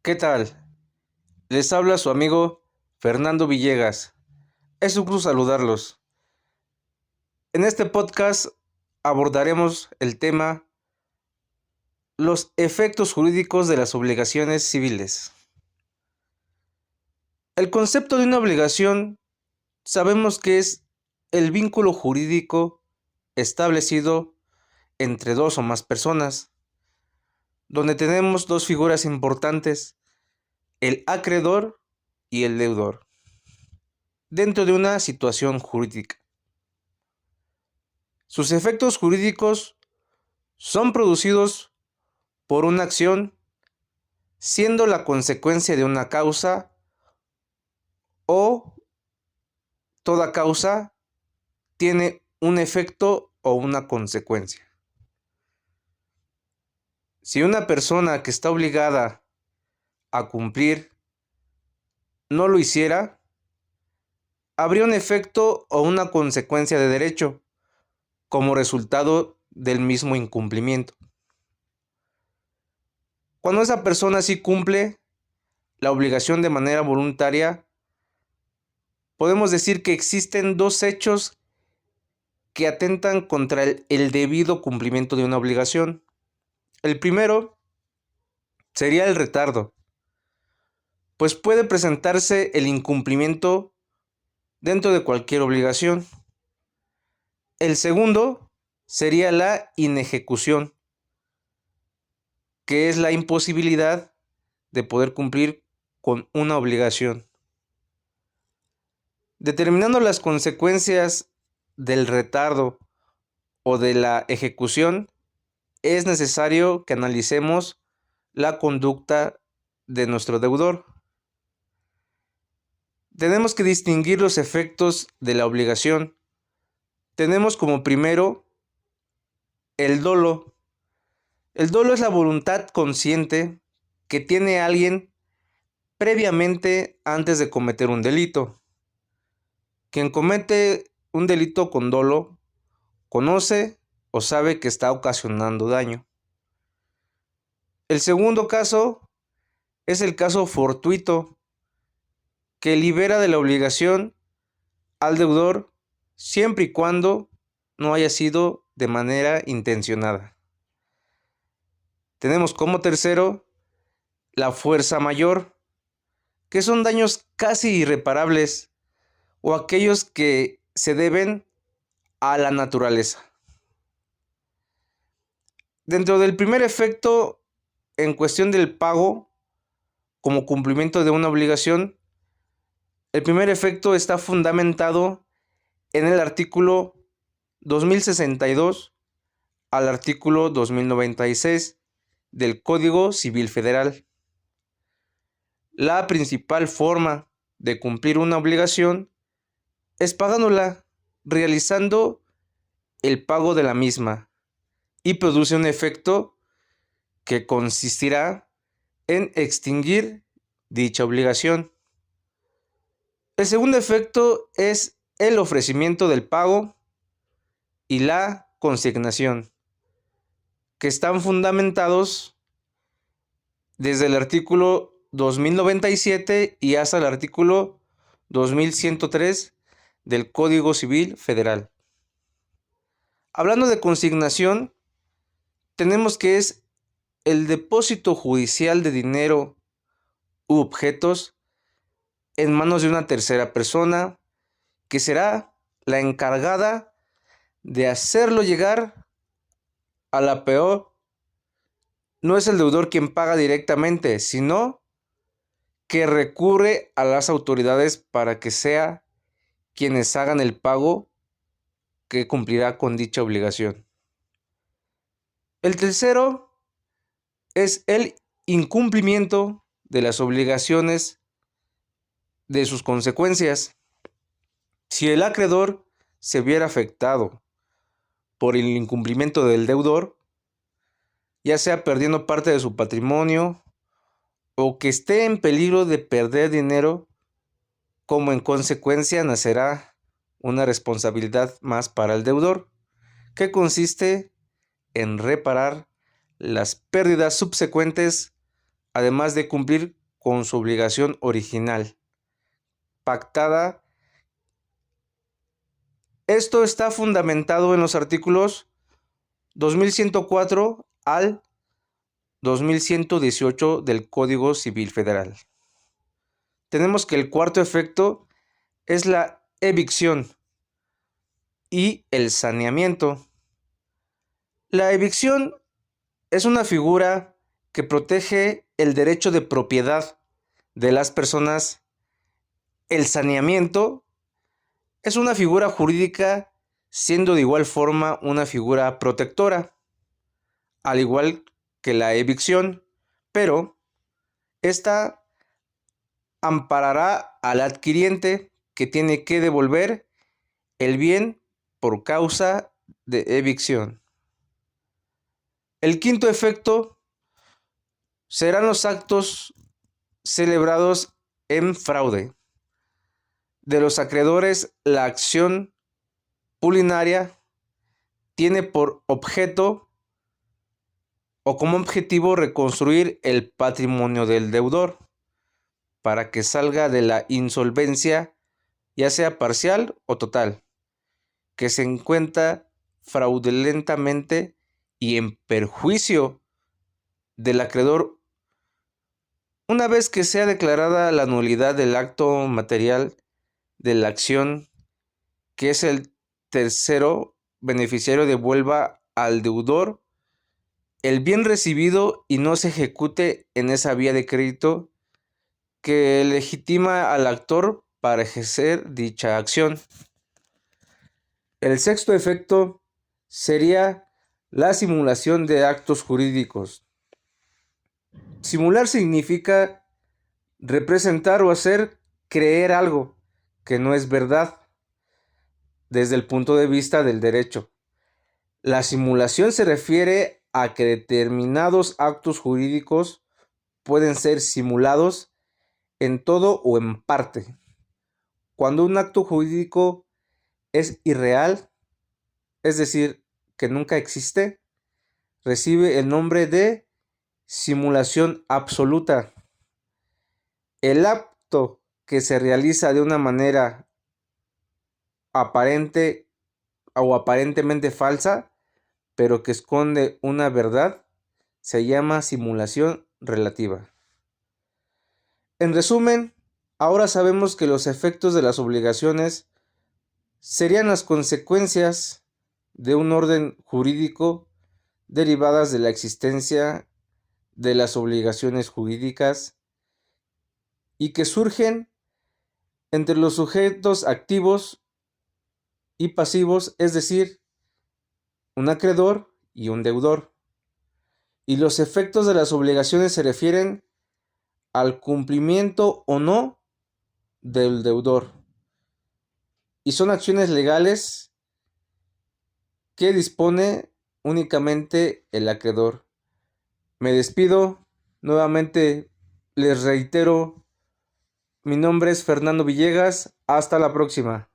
¿Qué tal? Les habla su amigo Fernando Villegas. Es un gusto saludarlos. En este podcast abordaremos el tema los efectos jurídicos de las obligaciones civiles. El concepto de una obligación sabemos que es el vínculo jurídico establecido entre dos o más personas, donde tenemos dos figuras importantes, el acreedor y el deudor, dentro de una situación jurídica. Sus efectos jurídicos son producidos por una acción, siendo la consecuencia de una causa o toda causa tiene un efecto o una consecuencia. Si una persona que está obligada a cumplir no lo hiciera, habría un efecto o una consecuencia de derecho como resultado del mismo incumplimiento. Cuando esa persona sí cumple la obligación de manera voluntaria, podemos decir que existen dos hechos que atentan contra el debido cumplimiento de una obligación. El primero sería el retardo, pues puede presentarse el incumplimiento dentro de cualquier obligación. El segundo sería la inejecución, que es la imposibilidad de poder cumplir con una obligación. Determinando las consecuencias del retardo o de la ejecución, es necesario que analicemos la conducta de nuestro deudor. Tenemos que distinguir los efectos de la obligación. Tenemos como primero el dolo. El dolo es la voluntad consciente que tiene alguien previamente antes de cometer un delito. Quien comete un delito con dolo conoce o sabe que está ocasionando daño. El segundo caso es el caso fortuito, que libera de la obligación al deudor siempre y cuando no haya sido de manera intencionada. Tenemos como tercero la fuerza mayor, que son daños casi irreparables o aquellos que se deben a la naturaleza. Dentro del primer efecto, en cuestión del pago como cumplimiento de una obligación, el primer efecto está fundamentado en el artículo 2062 al artículo 2096 del Código Civil Federal. La principal forma de cumplir una obligación es pagándola, realizando el pago de la misma, y produce un efecto que consistirá en extinguir dicha obligación. El segundo efecto es el ofrecimiento del pago y la consignación, que están fundamentados desde el artículo 2097 y hasta el artículo 2103 del Código Civil Federal. Hablando de consignación, tenemos que es el depósito judicial de dinero u objetos en manos de una tercera persona que será la encargada de hacerlo llegar a la peor. No es el deudor quien paga directamente, sino que recurre a las autoridades para que sea quienes hagan el pago que cumplirá con dicha obligación. El tercero es el incumplimiento de las obligaciones de sus consecuencias. Si el acreedor se viera afectado por el incumplimiento del deudor, ya sea perdiendo parte de su patrimonio o que esté en peligro de perder dinero, como en consecuencia nacerá una responsabilidad más para el deudor, que consiste en reparar las pérdidas subsecuentes además de cumplir con su obligación original, pactada. Esto está fundamentado en los artículos 2104 al 2118 del Código Civil Federal. Tenemos que el cuarto efecto es la evicción y el saneamiento. La evicción es una figura que protege el derecho de propiedad de las personas. El saneamiento es una figura jurídica, siendo de igual forma una figura protectora, al igual que la evicción, pero esta amparará al adquiriente que tiene que devolver el bien por causa de evicción. El quinto efecto serán los actos celebrados en fraude. De los acreedores, la acción pulinaria tiene por objeto o como objetivo reconstruir el patrimonio del deudor para que salga de la insolvencia, ya sea parcial o total, que se encuentra fraudulentamente y en perjuicio del acreedor. Una vez que sea declarada la nulidad del acto material de la acción, que es el tercero beneficiario devuelva al deudor el bien recibido y no se ejecute en esa vía de crédito que legitima al actor para ejercer dicha acción. El sexto efecto sería la simulación de actos jurídicos. Simular significa representar o hacer creer algo que no es verdad desde el punto de vista del derecho. La simulación se refiere a que determinados actos jurídicos pueden ser simulados en todo o en parte. Cuando un acto jurídico es irreal, es decir, que nunca existe, recibe el nombre de simulación absoluta. El acto que se realiza de una manera aparente o aparentemente falsa, pero que esconde una verdad, se llama simulación relativa. En resumen, ahora sabemos que los efectos de las obligaciones serían las consecuencias de un orden jurídico derivadas de la existencia de las obligaciones jurídicas y que surgen entre los sujetos activos y pasivos, es decir, un acreedor y un deudor. Y los efectos de las obligaciones se refieren al cumplimiento o no del deudor. Y son acciones legales que dispone únicamente el acreedor. Me despido. Nuevamente les reitero, mi nombre es Fernando Villegas. Hasta la próxima.